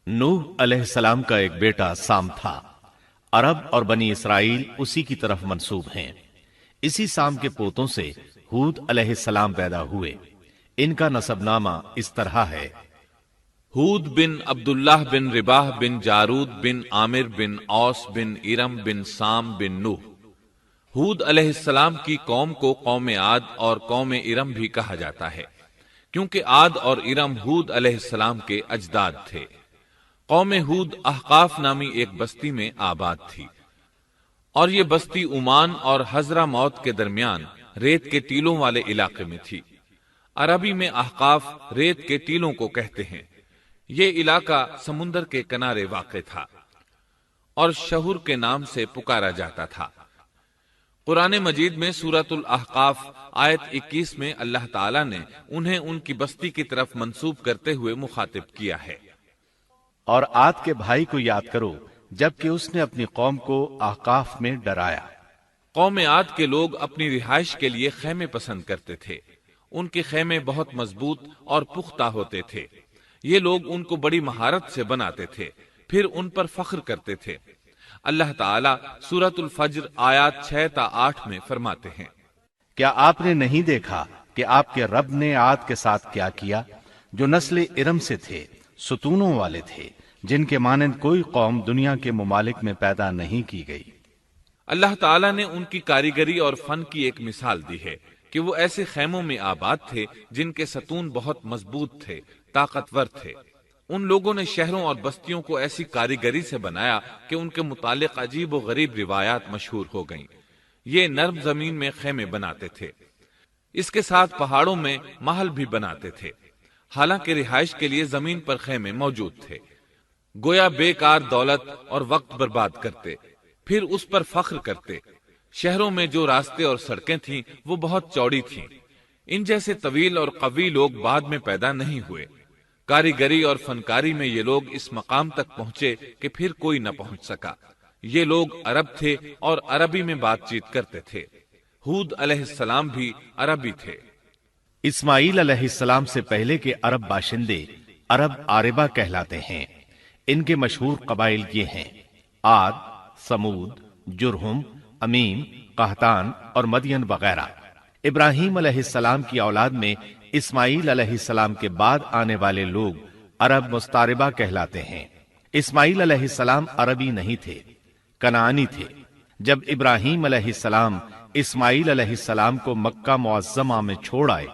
نوح علیہ السلام کا ایک بیٹا سام تھا۔ عرب اور بنی اسرائیل اسی کی طرف منسوب ہیں۔ اسی سام کے پوتوں سے ہود علیہ السلام پیدا ہوئے۔ ان کا نسب نامہ اس طرح ہے: ہود بن عبداللہ بن رباح بن جارود بن عامر بن اوس بن ارم بن سام بن نوح۔ ہود علیہ السلام کی قوم کو قوم عاد اور قوم ارم بھی کہا جاتا ہے، کیونکہ عاد اور ارم ہود علیہ السلام کے اجداد تھے۔ قوم ہود احقاف نامی ایک بستی میں آباد تھی، اور یہ بستی عمان اور حضرہ موت کے درمیان ریت کے ٹیلوں والے علاقے میں تھی۔ عربی میں احقاف ریت کے ٹیلوں کو کہتے ہیں۔ یہ علاقہ سمندر کے کنارے واقع تھا اور شہر کے نام سے پکارا جاتا تھا۔ قرآن مجید میں سورۃ الاحقاف آیت 21 میں اللہ تعالیٰ نے انہیں ان کی بستی کی طرف منسوب کرتے ہوئے مخاطب کیا ہے۔ اور عاد کے بھائی کو یاد کرو جبکہ اس نے اپنی قوم کو احقاف میں ڈرایا۔ قوم عاد کے لوگ اپنی رہائش کے لیے خیمے پسند کرتے تھے۔ ان کے خیمے بہت مضبوط اور پختہ ہوتے تھے۔ یہ لوگ ان کو بڑی مہارت سے بناتے تھے، پھر ان پر فخر کرتے تھے۔ اللہ تعالیٰ سورۃ الفجر آیات 6 تا 8 میں فرماتے ہیں: کیا آپ نے نہیں دیکھا کہ آپ کے رب نے عاد کے ساتھ کیا کیا، جو نسل ارم سے تھے، ستونوں والے تھے، جن کے مانند کوئی قوم دنیا کے ممالک میں پیدا نہیں کی گئی۔ اللہ تعالیٰ نے ان کی کاریگری اور فن کی ایک مثال دی ہے کہ وہ ایسے خیموں میں آباد تھے جن کے ستون بہت مضبوط تھے، طاقتور تھے۔ ان لوگوں نے شہروں اور بستیوں کو ایسی کاریگری سے بنایا کہ ان کے متعلق عجیب و غریب روایات مشہور ہو گئیں۔ یہ نرم زمین میں خیمے بناتے تھے، اس کے ساتھ پہاڑوں میں محل بھی بناتے تھے، حالانکہ رہائش کے لیے زمین پر خیمے موجود تھے۔ گویا بیکار دولت اور وقت برباد کرتے، پھر اس پر فخر کرتے۔ شہروں میں جو راستے اور سڑکیں تھیں وہ بہت چوڑی تھیں۔ ان جیسے طویل اور قوی لوگ بعد میں پیدا نہیں ہوئے۔ کاریگری اور فنکاری میں یہ لوگ اس مقام تک پہنچے کہ پھر کوئی نہ پہنچ سکا۔ یہ لوگ عرب تھے اور عربی میں بات چیت کرتے تھے۔ ہود علیہ السلام بھی عربی تھے۔ اسماعیل علیہ السلام سے پہلے کے عرب باشندے عرب عاربہ کہلاتے ہیں۔ ان کے مشہور قبائل یہ ہیں: عاد، سمود، جرہم، امیم، قحطان اور مدین وغیرہ۔ ابراہیم علیہ السلام کی اولاد میں اسماعیل علیہ السلام کے بعد آنے والے لوگ عرب مستعربہ کہلاتے ہیں۔ اسماعیل علیہ السلام عربی نہیں تھے، کنعانی تھے۔ جب ابراہیم علیہ السلام اسماعیل علیہ السلام کو مکہ معظمہ میں چھوڑ آئے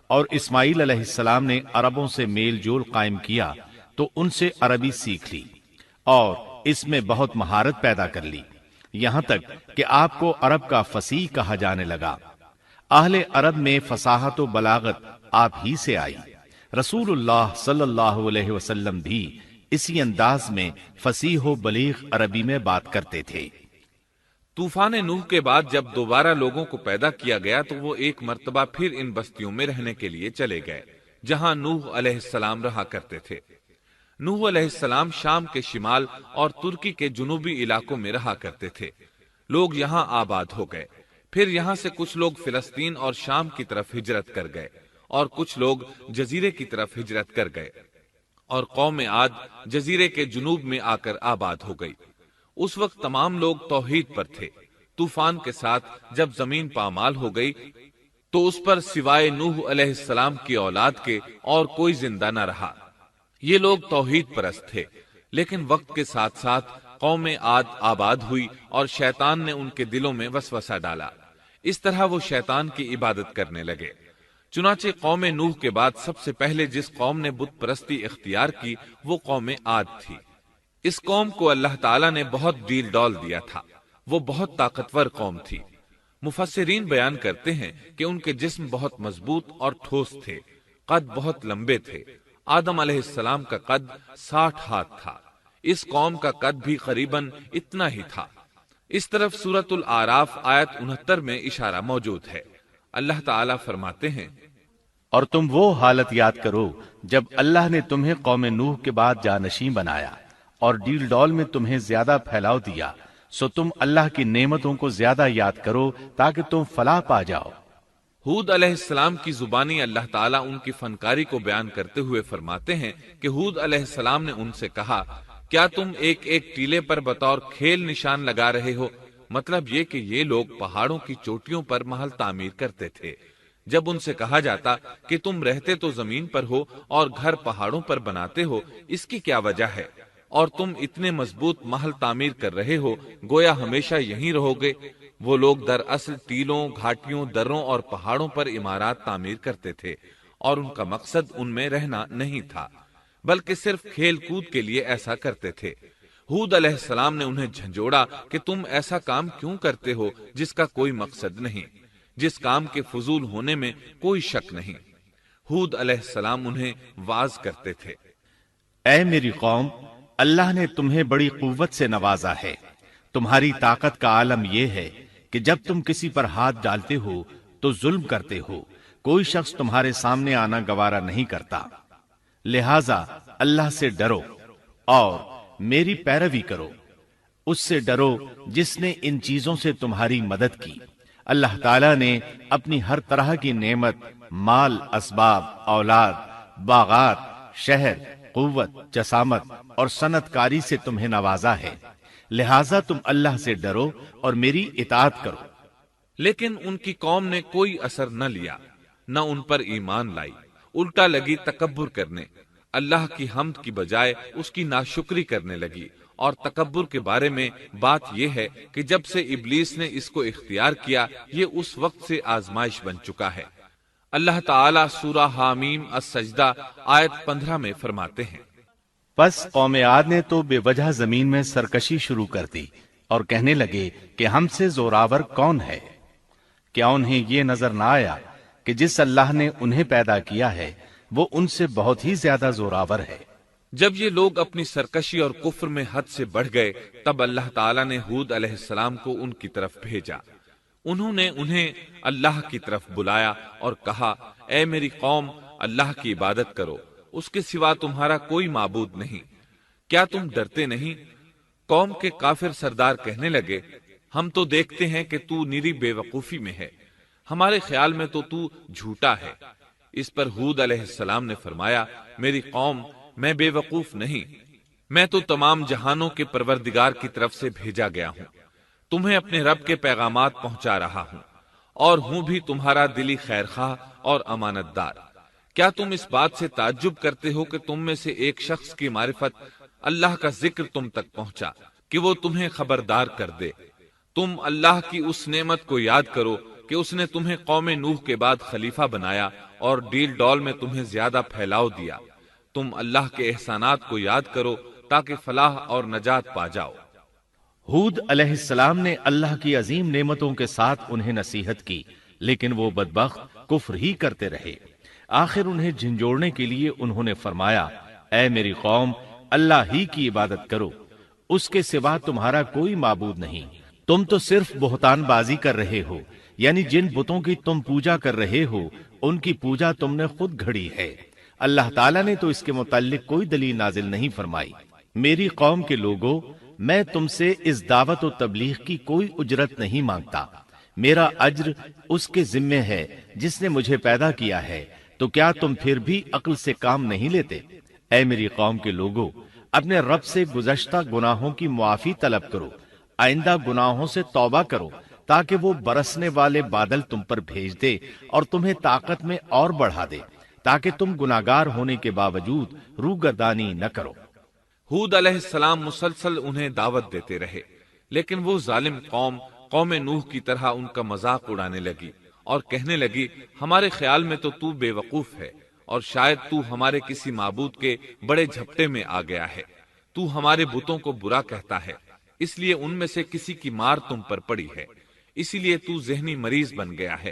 اور اسماعیل علیہ السلام نے عربوں سے میل جول قائم کیا تو ان سے عربی سیکھ لی اور اس میں بہت مہارت پیدا کر لی، یہاں تک کہ آپ کو عرب کا فصیح کہا جانے لگا۔ اہل عرب میں فصاحت و بلاغت آپ ہی سے آئی۔ رسول اللہ صلی اللہ علیہ وسلم بھی اسی انداز میں فصیح و بلیغ عربی میں بات کرتے تھے۔ طوفان نوح کے بعد جب دوبارہ لوگوں کو پیدا کیا گیا تو وہ ایک مرتبہ پھر ان بستیوں میں رہنے کے لیے چلے گئے جہاں نوح علیہ السلام رہا کرتے تھے۔ نوح علیہ السلام شام کے شمال اور ترکی کے جنوبی علاقوں میں رہا کرتے تھے۔ لوگ یہاں آباد ہو گئے۔ پھر یہاں سے کچھ لوگ فلسطین اور شام کی طرف ہجرت کر گئے اور کچھ لوگ جزیرے کی طرف ہجرت کر گئے، اور قوم عاد جزیرے کے جنوب میں آ کر آباد ہو گئی۔ اس وقت تمام لوگ توحید پر تھے۔ طوفان کے ساتھ جب زمین پامال ہو گئی تو اس پر سوائے نوح علیہ السلام کی اولاد کے اور کوئی زندہ نہ رہا۔ یہ لوگ توحید پرست تھے، لیکن وقت کے ساتھ ساتھ قوم عاد آباد ہوئی اور شیطان نے ان کے دلوں میں وسوسہ ڈالا۔ اس طرح وہ شیطان کی عبادت کرنے لگے۔ چنانچہ قوم نوح کے بعد سب سے پہلے جس قوم نے بت پرستی اختیار کی وہ قوم عاد تھی۔ اس قوم کو اللہ تعالیٰ نے بہت ڈیل ڈال دیا تھا۔ وہ بہت طاقتور قوم تھی۔ مفسرین بیان کرتے ہیں کہ ان کے جسم بہت مضبوط اور ٹھوس تھے، قد بہت لمبے تھے۔ آدم علیہ السلام کا قد 60 ہاتھ تھا۔ اس قوم کا قد بھی قریباً اتنا ہی تھا۔ اس طرف سورۃ الاعراف آیت 69 میں اشارہ موجود ہے۔ اللہ تعالیٰ فرماتے ہیں: اور تم وہ حالت یاد کرو جب اللہ نے تمہیں قوم نوح کے بعد جانشین بنایا اور ڈیل ڈول میں تمہیں زیادہ پھیلاؤ دیا، سو تم اللہ کی نعمتوں کو زیادہ یاد کرو تاکہ تم فلاح پا جاؤ۔ ہود علیہ السلام کی زبانی اللہ تعالیٰ ان کی فنکاری کو بیان کرتے ہوئے فرماتے ہیں کہ ہود علیہ السلام نے ان سے کہا، کیا تم ایک ایک ٹیلے پر بطور کھیل نشان لگا رہے ہو؟ مطلب یہ کہ یہ لوگ پہاڑوں کی چوٹیوں پر محل تعمیر کرتے تھے۔ جب ان سے کہا جاتا کہ تم رہتے تو زمین پر ہو اور گھر پہاڑوں پر بناتے ہو، اس کی کیا وجہ ہے؟ اور تم اتنے مضبوط محل تعمیر کر رہے ہو، گویا ہمیشہ یہیں رہو گے۔ وہ لوگ دراصل ٹیلوں، گھاٹیوں، دروں اور پہاڑوں پر عمارات تعمیر کرتے تھے، اور ان کا مقصد ان میں رہنا نہیں تھا، بلکہ صرف کھیل کود کے لیے ایسا کرتے تھے۔ ہود علیہ السلام نے انہیں جھنجھوڑا کہ تم ایسا کام کیوں کرتے ہو جس کا کوئی مقصد نہیں، جس کام کے فضول ہونے میں کوئی شک نہیں۔ ہود علیہ السلام انہیں واعظ کرتے تھے۔ اے میری قوم، اللہ نے تمہیں بڑی قوت سے نوازا ہے۔ تمہاری طاقت کا عالم یہ ہے کہ جب تم کسی پر ہاتھ ڈالتے ہو تو ظلم کرتے ہو، کوئی شخص تمہارے سامنے آنا گوارا نہیں کرتا۔ لہذا اللہ سے ڈرو اور میری پیروی کرو، اس سے ڈرو جس نے ان چیزوں سے تمہاری مدد کی۔ اللہ تعالیٰ نے اپنی ہر طرح کی نعمت، مال، اسباب، اولاد، باغات، شہر، قوت، جسامت اور صنعت کاری سے تمہیں نوازا ہے، لہذا تم اللہ سے ڈرو اور میری اطاعت کرو۔ لیکن ان کی قوم نے کوئی اثر نہ لیا، نہ ان پر ایمان لائی، الٹا لگی تکبر کرنے، اللہ کی حمد کی بجائے اس کی ناشکری کرنے لگی۔ اور تکبر کے بارے میں بات یہ ہے کہ جب سے ابلیس نے اس کو اختیار کیا، یہ اس وقت سے آزمائش بن چکا ہے۔ اللہ تعالیٰ سورہ حامیم السجدہ آیت 15 میں فرماتے ہیں، پس قوم عاد نے تو بے وجہ زمین میں سرکشی شروع کر دی اور کہنے لگے کہ ہم سے زوراور کون ہے؟ کیا انہیں یہ نظر نہ آیا کہ جس اللہ نے انہیں پیدا کیا ہے وہ ان سے بہت ہی زیادہ زوراور ہے؟ جب یہ لوگ اپنی سرکشی اور کفر میں حد سے بڑھ گئے، تب اللہ تعالیٰ نے ہود علیہ السلام کو ان کی طرف بھیجا۔ انہوں نے انہیں اللہ کی طرف بلایا اور کہا، اے میری قوم، اللہ کی عبادت کرو، اس کے سوا تمہارا کوئی معبود نہیں۔ کیا تم ڈرتے نہیں؟ قوم کے کافر سردار کہنے لگے، ہم تو دیکھتے ہیں کہ تو نری بے وقوفی میں ہے، ہمارے خیال میں تو جھوٹا ہے۔ اس پر ہود علیہ السلام نے فرمایا، میری قوم، میں بے وقوف نہیں، میں تو تمام جہانوں کے پروردگار کی طرف سے بھیجا گیا ہوں، تمہیں اپنے رب کے پیغامات پہنچا رہا ہوں، اور ہوں بھی تمہارا دلی خیر خواہ اور امانت دار۔ کیا تم اس بات سے تعجب کرتے ہو کہ تم میں سے ایک شخص کی معرفت، اللہ کا ذکر تم تک پہنچا کہ وہ تمہیں خبردار کر دے؟ تم اللہ کی اس نعمت کو یاد کرو کہ اس نے تمہیں قوم نوح کے بعد خلیفہ بنایا اور ڈیل ڈول میں تمہیں زیادہ پھیلاؤ دیا۔ تم اللہ کے احسانات کو یاد کرو تاکہ فلاح اور نجات پا جاؤ۔ ہود علیہ السلام نے اللہ کی عظیم نعمتوں کے ساتھ انہیں نصیحت کی، لیکن وہ بدبخت کفر ہی کرتے رہے۔ آخر انہیں جھنجھوڑنے کے لیے انہوں نے فرمایا، اے میری قوم، اللہ ہی کی عبادت کرو، اس کے سوا تمہارا کوئی معبود نہیں۔ تم تو صرف بہتان بازی کر رہے ہو، یعنی جن بتوں کی تم پوجا کر رہے ہو ان کی پوجا تم نے خود گھڑی ہے۔ اللہ تعالیٰ نے تو اس کے متعلق کوئی دلیل نازل نہیں فرمائی۔ میری قوم کے لوگوں، میں تم سے اس دعوت و تبلیغ کی کوئی اجرت نہیں مانگتا، میرا اجر اس کے ذمے ہے جس نے مجھے پیدا کیا ہے، تو کیا تم پھر بھی عقل سے کام نہیں لیتے؟ اے میری قوم کے لوگوں، اپنے رب سے گزشتہ گناہوں کی معافی طلب کرو، آئندہ گناہوں سے توبہ کرو، تاکہ وہ برسنے والے بادل تم پر بھیج دے اور تمہیں طاقت میں اور بڑھا دے، تاکہ تم گناہگار ہونے کے باوجود روگردانی نہ کرو۔ ہود علیہ السلام مسلسل انہیں دعوت دیتے رہے، لیکن وہ ظالم قوم نوح کی طرح ان کا مذاق اڑانے لگی اور کہنے لگی، ہمارے خیال میں تو بے وقوف ہے، اور شاید تو ہمارے کسی معبود کے بڑے جھپٹے میں آ گیا ہے، تو ہمارے بتوں کو برا کہتا ہے، اس لیے ان میں سے کسی کی مار تم پر پڑی ہے، اسی لیے تو ذہنی مریض بن گیا ہے۔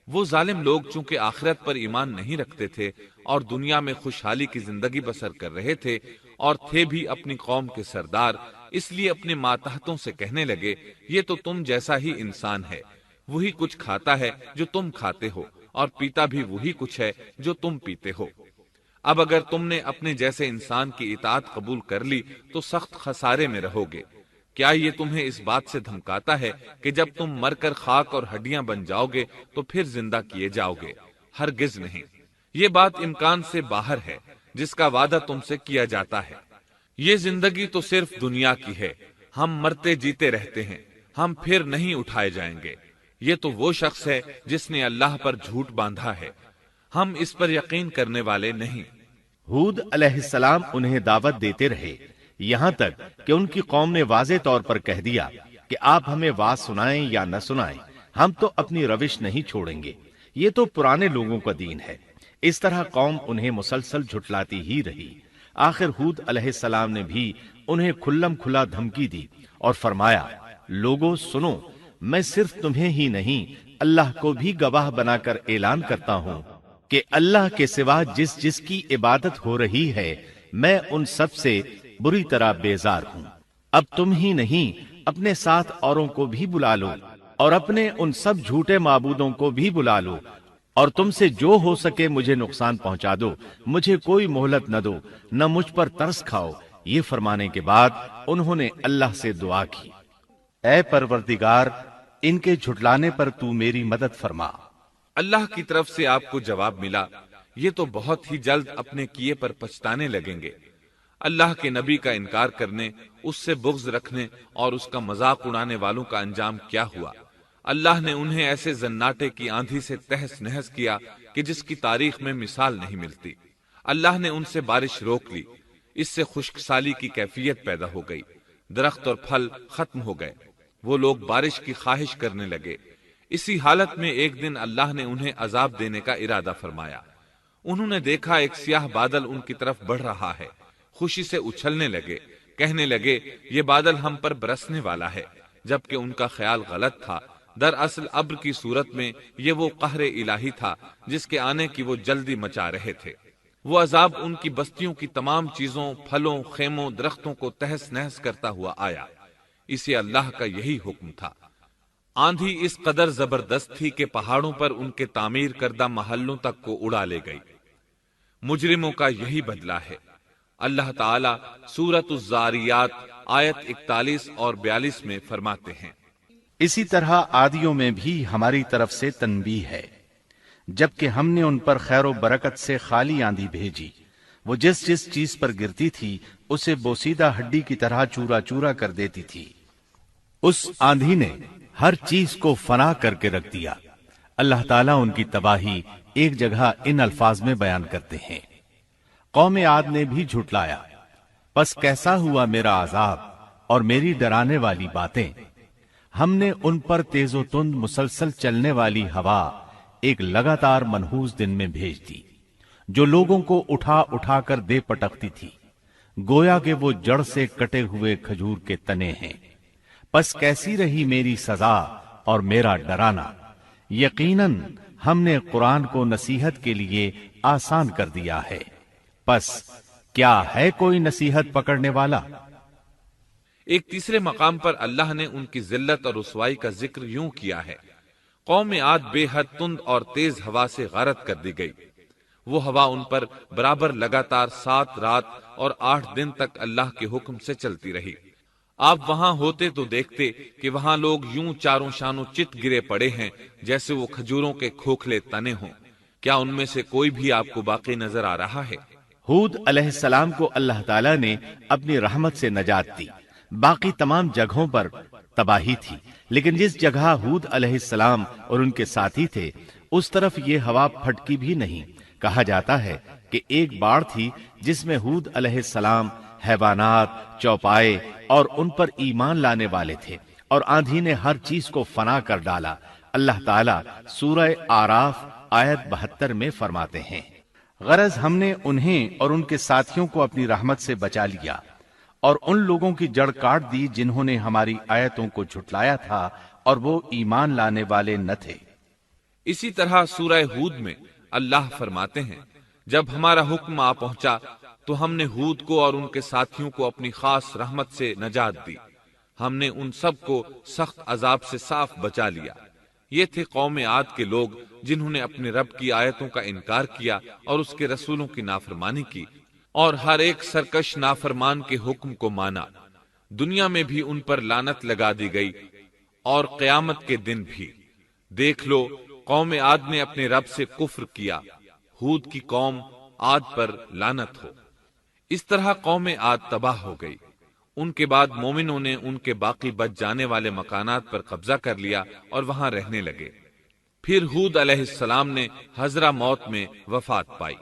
وہ ظالم لوگ چونکہ آخرت پر ایمان نہیں رکھتے تھے اور دنیا میں خوشحالی کی زندگی بسر کر رہے تھے، اور تھے بھی اپنی قوم کے سردار، اس لیے اپنے ماتحتوں سے کہنے لگے، یہ تو تم جیسا ہی انسان ہے، وہی کچھ کھاتا ہے جو تم کھاتے ہو، اور پیتا بھی وہی کچھ ہے جو تم پیتے ہو۔ اب اگر تم نے اپنے جیسے انسان کی اطاعت قبول کر لی تو سخت خسارے میں رہو گے، کیا یہ تمہیں اس بات سے دھمکاتا ہے کہ جب تم مر کر خاک اور ہڈیاں بن جاؤ گے تو پھر زندہ کیے جاؤ گے؟ ہرگز نہیں، یہ بات امکان سے باہر ہے جس کا وعدہ تم سے کیا جاتا ہے۔ یہ زندگی تو صرف دنیا کی ہے، ہم مرتے جیتے رہتے ہیں، ہم پھر نہیں اٹھائے جائیں گے۔ یہ تو وہ شخص ہے جس نے اللہ پر جھوٹ باندھا ہے، ہم اس پر یقین کرنے والے نہیں۔ ہود علیہ السلام انہیں دعوت دیتے رہے یہاں تک کہ ان کی قوم نے واضح طور پر کہہ دیا کہ آپ ہمیں واز سنائیں یا نہ سنائیں، ہم تو اپنی روش نہیں چھوڑیں گے، یہ تو پرانے لوگوں کا دین ہے۔ اس طرح قوم انہیں مسلسل جھٹلاتی ہی رہی۔ آخر ہود علیہ السلام نے بھی انہیں کھلم کھلا دھمکی دی اور فرمایا، لوگوں سنو، میں صرف تمہیں ہی نہیں اللہ کو بھی گواہ بنا کر اعلان کرتا ہوں کہ اللہ کے سوا جس کی عبادت ہو رہی ہے میں ان سب سے بری طرح بیزار ہوں۔ اب تم ہی نہیں اپنے ساتھ اوروں کو بھی بلا لو اور اپنے ان سب جھوٹے معبودوں کو بھی بلا لو، اور تم سے جو ہو سکے مجھے نقصان پہنچا دو، مجھے کوئی مہلت نہ دو، نہ مجھ پر ترس کھاؤ۔ یہ فرمانے کے بعد انہوں نے اللہ سے دعا کی، اے پروردگار، ان کے جھٹلانے پر تو میری مدد فرما۔ اللہ کی طرف سے آپ کو جواب ملا، یہ تو بہت ہی جلد اپنے کیے پر پچھتانے لگیں گے۔ اللہ کے نبی کا انکار کرنے، اس سے بغض رکھنے اور اس کا مذاق اڑانے والوں کا انجام کیا ہوا؟ اللہ نے انہیں ایسے زناٹے کی آندھی سے تہس نہس کیا کہ جس کی تاریخ میں مثال نہیں ملتی۔ اللہ نے ان سے بارش روک لی، اس سے خشک سالی کی کیفیت پیدا ہو گئی، درخت اور پھل ختم ہو گئے، وہ لوگ بارش کی خواہش کرنے لگے۔ اسی حالت میں ایک دن اللہ نے انہیں عذاب دینے کا ارادہ فرمایا۔ انہوں نے دیکھا ایک سیاہ بادل ان کی طرف بڑھ رہا ہے، خوشی سے اچھلنے لگے، کہنے لگے یہ بادل ہم پر برسنے والا ہے، جبکہ ان کا خیال غلط تھا۔ دراصل ابر کی صورت میں یہ وہ قہر الہی تھا جس کے آنے کی وہ جلدی مچا رہے تھے۔ وہ عذاب ان کی بستیوں کی تمام چیزوں، پھلوں، خیموں، درختوں کو تہس نہس کرتا ہوا آیا۔ اسے اللہ کا یہی حکم تھا۔ آندھی اس قدر زبردست تھی کہ پہاڑوں پر ان کے تعمیر کردہ محلوں تک کو اڑا لے گئی۔ مجرموں کا یہی بدلہ ہے۔ اللہ تعالیٰ سورۃ الزاریات آیت 41 اور 42 میں فرماتے ہیں، اسی طرح عادیوں میں بھی ہماری طرف سے تنبیہ ہے، جبکہ ہم نے ان پر خیر و برکت سے خالی آندھی بھیجی، وہ جس چیز پر گرتی تھی اسے بوسیدہ ہڈی کی طرح چورا چورا کر دیتی تھی۔ اس آندھی نے ہر چیز کو فنا کر کے رکھ دیا۔ اللہ تعالیٰ ان کی تباہی ایک جگہ ان الفاظ میں بیان کرتے ہیں، قوم عاد نے بھی جھٹلایا، پس کیسا ہوا میرا عذاب اور میری ڈرانے والی باتیں۔ ہم نے ان پر تیز و تند مسلسل چلنے والی ہوا ایک لگاتار منحوس دن میں بھیج دی، جو لوگوں کو اٹھا اٹھا کر دے پٹکتی تھی، گویا کہ وہ جڑ سے کٹے ہوئے کھجور کے تنے ہیں۔ پس کیسی رہی میری سزا اور میرا ڈرانا۔ یقیناً ہم نے قرآن کو نصیحت کے لیے آسان کر دیا ہے، پس کیا ہے کوئی نصیحت پکڑنے والا؟ ایک تیسرے مقام پر اللہ نے ان کی ذلت اور رسوائی کا ذکر یوں کیا ہے، قوم عاد بے حد تند اور تیز ہوا سے غارت کر دی گئی۔ وہ ہوا ان پر برابر لگاتار 7 رات اور 8 دن تک اللہ کے حکم سے چلتی رہی۔ آپ وہاں ہوتے تو دیکھتے کہ وہاں لوگ یوں چاروں شانوں چت گرے پڑے ہیں جیسے وہ کھجوروں کے کھوکھلے تنے ہوں۔ کیا ان میں سے کوئی بھی آپ کو باقی نظر آ رہا ہے؟ ہود علیہ السلام کو اللہ تعالیٰ نے اپنی رحمت سے نجات دی، باقی تمام جگہوں پر تباہی تھی، لیکن جس جگہ ہود علیہ السلام اور ان کے ساتھی تھے اس طرف یہ ہوا پھٹکی بھی نہیں۔ کہا جاتا ہے کہ ایک باڑ تھی جس میں ہود علیہ السلام، حیوانات، چوپائے اور ان پر ایمان لانے والے تھے، اور آندھی نے ہر چیز کو فنا کر ڈالا۔ اللہ تعالیٰ سورہ آراف آیت 72 میں فرماتے ہیں، غرض ہم نے انہیں اور ان کے ساتھیوں کو اپنی رحمت سے بچا لیا اور ان لوگوں کی جڑ کاٹ دی جنہوں نے ہماری آیتوں کو جھٹلایا تھا اور وہ ایمان لانے والے نہ تھے۔ اسی طرح سورہ ہود میں اللہ فرماتے ہیں، جب ہمارا حکم آ پہنچا تو ہم نے ہود کو اور ان کے ساتھیوں کو اپنی خاص رحمت سے نجات دی، ہم نے ان سب کو سخت عذاب سے صاف بچا لیا۔ یہ تھے قوم عاد کے لوگ جنہوں نے اپنے رب کی آیتوں کا انکار کیا اور اس کے رسولوں کی نافرمانی کی، اور ہر ایک سرکش نافرمان کے حکم کو مانا۔ دنیا میں بھی ان پر لعنت لگا دی گئی اور قیامت کے دن بھی۔ دیکھ لو قوم عاد نے اپنے رب سے کفر کیا، ہود کی قوم عاد پر لعنت ہو۔ اس طرح قوم عاد تباہ ہو گئی۔ ان کے بعد مومنوں نے ان کے باقی بچ جانے والے مکانات پر قبضہ کر لیا اور وہاں رہنے لگے۔ پھر ہود علیہ السلام نے حضرہ موت میں وفات پائی۔